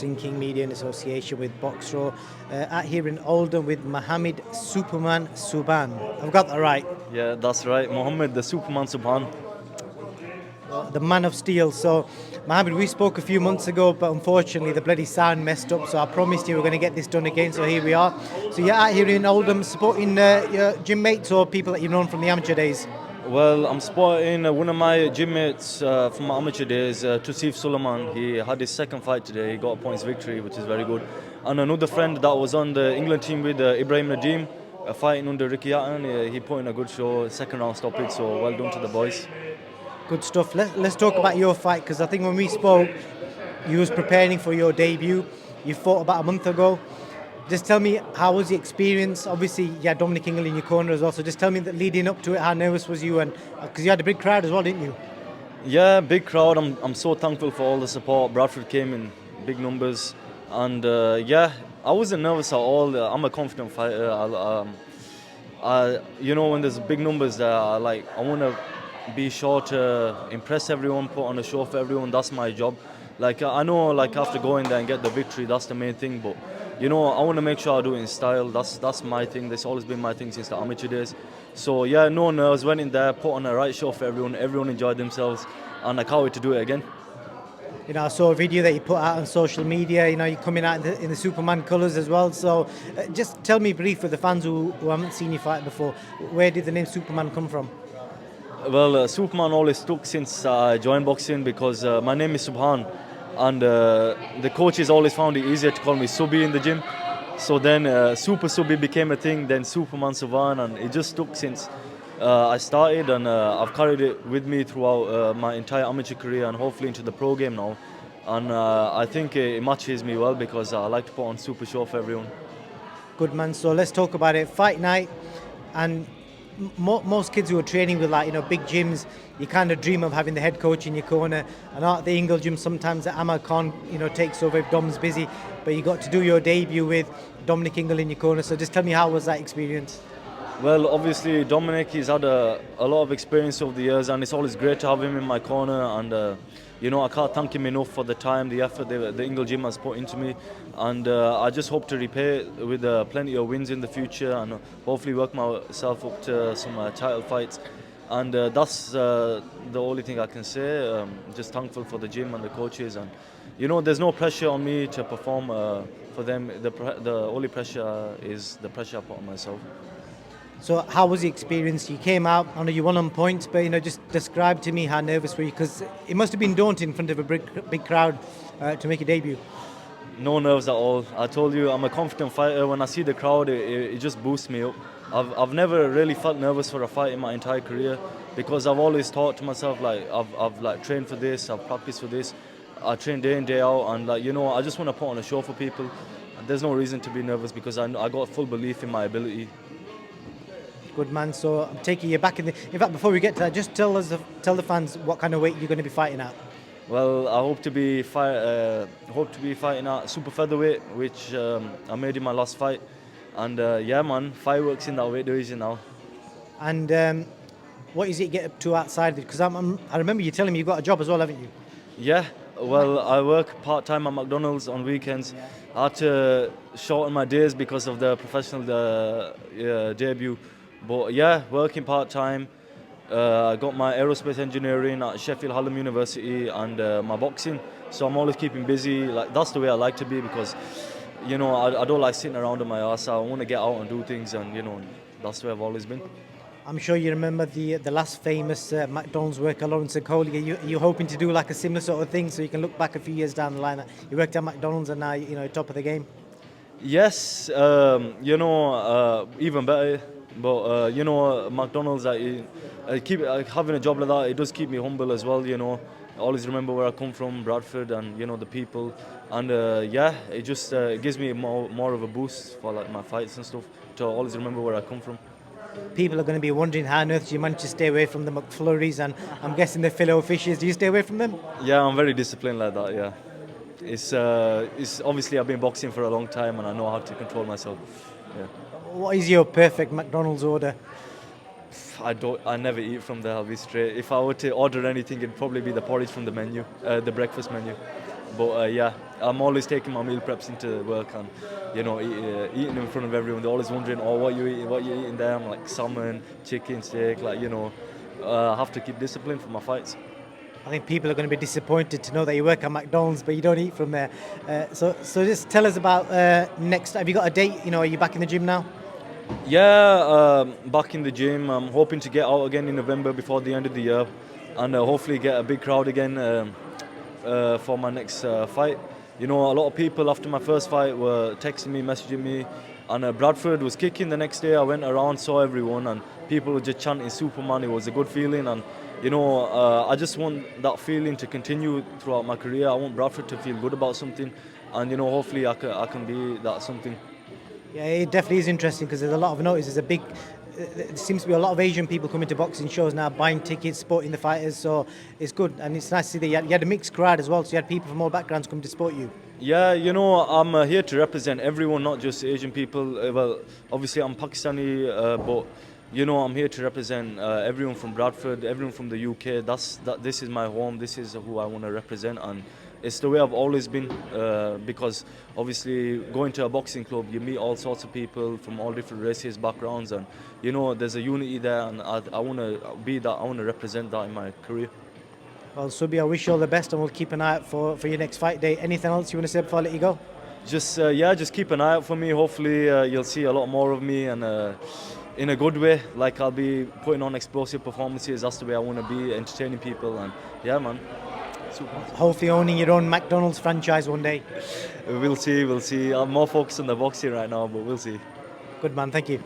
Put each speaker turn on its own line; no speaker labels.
Boxing King Media in association with Boxro, at here in Oldham with Mohammed Subhaan. I've got that right.
Yeah, that's right. Mohammed the Superman Subhaan.
The man of steel. So, Mohammed, we spoke a few months ago, but unfortunately the bloody sound messed up. So I promised you we're going to get this done again. So here we are. So you're out here in Oldham supporting your gym mates or people that you've known from the amateur days.
Well, I'm supporting one of my gym mates from my amateur days, Tusif Suleiman. He had his second fight today. He got a points victory, which is very good. And another friend that was on the England team with Ibrahim Nadeem, fighting under Ricky Hatton. He put in a good show, second round stoppage. So well done to the boys.
Good stuff. Let's talk about your fight, because I think when we spoke, you was preparing for your debut. You fought about a month ago. Just tell me, how was the experience? Obviously, you had Dominic Ingle in your corner as well. So just tell me that leading up to it, how nervous was you? And because you had a big crowd as well, didn't you?
Yeah, big crowd. I'm so thankful for all the support. Bradford came in big numbers, and yeah, I wasn't nervous at all. I'm a confident fighter. When there's big numbers there, I want to be sure to impress everyone, put on a show for everyone. That's my job. I know, after going there and get the victory, that's the main thing. But I want to make sure I do it in style. That's my thing. That's always been my thing since the amateur days. So yeah, no nerves. Went in there, put on a right show for everyone. Everyone enjoyed themselves, and I can't wait to do it again.
I saw a video that you put out on social media. You're coming out in the Superman colours as well. So just tell me brief for the fans who haven't seen you fight before. Where did the name Superman come from?
Well, Superman always stuck since I joined boxing because my name is Subhaan, and the coaches always found it easier to call me Subi in the gym. So then Super Subi became a thing, then Superman Subhaan, and it just stuck since I started, and I've carried it with me throughout my entire amateur career and hopefully into the pro game now. And I think it matches me well because I like to put on super show for everyone.
Good man. So let's talk about it. Fight night, and most kids who are training with big gyms, you kind of dream of having the head coach in your corner. And at the Ingle gym, sometimes the Amma Khan takes over if Dom's busy, but you got to do your debut with Dominic Ingle in your corner. So just tell me, how was that experience?
Well, obviously Dominic, he's had a lot of experience over the years, and it's always great to have him in my corner. And I can't thank him enough for the time, the effort the Ingle gym has put into me. And I just hope to repay it with plenty of wins in the future, and hopefully work myself up to some title fights. And that's the only thing I can say. Just thankful for the gym and the coaches. And there's no pressure on me to perform for them. The only pressure is the pressure I put on myself.
So how was the experience? You came out, I know you won on points, but just describe to me how nervous were you, because it must have been daunting in front of a big crowd to make a debut.
No nerves at all. I told you, I'm a confident fighter. When I see the crowd, it just boosts me up. I've never really felt nervous for a fight in my entire career, because I've always thought to myself, I've trained for this, I've practiced for this, I train day in, day out, and I just want to put on a show for people. There's no reason to be nervous because I got full belief in my ability.
Good man. So I'm taking you back in fact, before we get to that, just tell the fans what kind of weight you're going to be fighting at.
Well, I hope to be fighting at Super Featherweight, which I made in my last fight. And yeah, man, fireworks in that weight division now.
And what is it you get up to outside? Because I remember you telling me you've got a job as well, haven't you?
Yeah. Well, I work part-time at McDonald's on weekends. I had to shorten my days because of the professional debut. But yeah, working part-time. I got my aerospace engineering at Sheffield Hallam University and my boxing. So I'm always keeping busy. That's the way I like to be, because I don't like sitting around on my ass. I want to get out and do things, and that's where I've always been.
I'm sure you remember the last famous McDonald's worker, Lawrence Okoli. Are you hoping to do a similar sort of thing, so you can look back a few years down the line that you worked at McDonald's and now top of the game?
Yes, even better. But McDonald's, keep having a job like that. It does keep me humble as well. I always remember where I come from, Bradford, and the people. And yeah, it just gives me more of a boost for my fights and stuff, to always remember where I come from.
People are going to be wondering how on earth you manage to stay away from the McFlurries, and I'm guessing the filet fishes. Do you stay away from them?
Yeah, I'm very disciplined like that. Yeah, it's obviously I've been boxing for a long time, and I know how to control myself. Yeah.
What is your perfect McDonald's order?
I never eat from there, I'll be straight. If I were to order anything, it'd probably be the porridge from the menu, the breakfast menu. But yeah, I'm always taking my meal preps into work and eating in front of everyone. They're always wondering, oh, what you eating? What you eating there? I'm like salmon, chicken, steak. I have to keep discipline for my fights.
I think people are going to be disappointed to know that you work at McDonald's, but you don't eat from there. So just tell us about next. Have you got a date? Are you back in the gym now?
Yeah, back in the gym. I'm hoping to get out again in November before the end of the year, and hopefully get a big crowd again for my next fight. A lot of people after my first fight were texting me, messaging me, and Bradford was kicking the next day. I went around, saw everyone, and people were just chanting Superman. It was a good feeling, and I just want that feeling to continue throughout my career. I want Bradford to feel good about something, and hopefully I can be that something.
Yeah, it definitely is interesting because there's a lot of notice. There seems to be a lot of Asian people coming to boxing shows now, buying tickets, supporting the fighters. So it's good, and it's nice to see that you had a mixed crowd as well. So you had people from all backgrounds come to support you.
Yeah, I'm here to represent everyone, not just Asian people. Well, obviously I'm Pakistani, but I'm here to represent everyone from Bradford, everyone from the UK. This is my home. This is who I want to represent, and it's the way I've always been. Because obviously, going to a boxing club, you meet all sorts of people from all different races, backgrounds, and there's a unity there. And I want to be that. I want to represent that in my career.
Well, Subi, I wish you all the best, and we'll keep an eye out for your next fight day. Anything else you want to say before I let you go?
Just keep an eye out for me. Hopefully, you'll see a lot more of me, and in a good way. Like, I'll be putting on explosive performances. That's the way I want to be, entertaining people, and yeah, man. Super.
Hopefully owning your own McDonald's franchise one day.
We'll see. I'm more focused on the boxing right now, but we'll see.
Good man, thank you.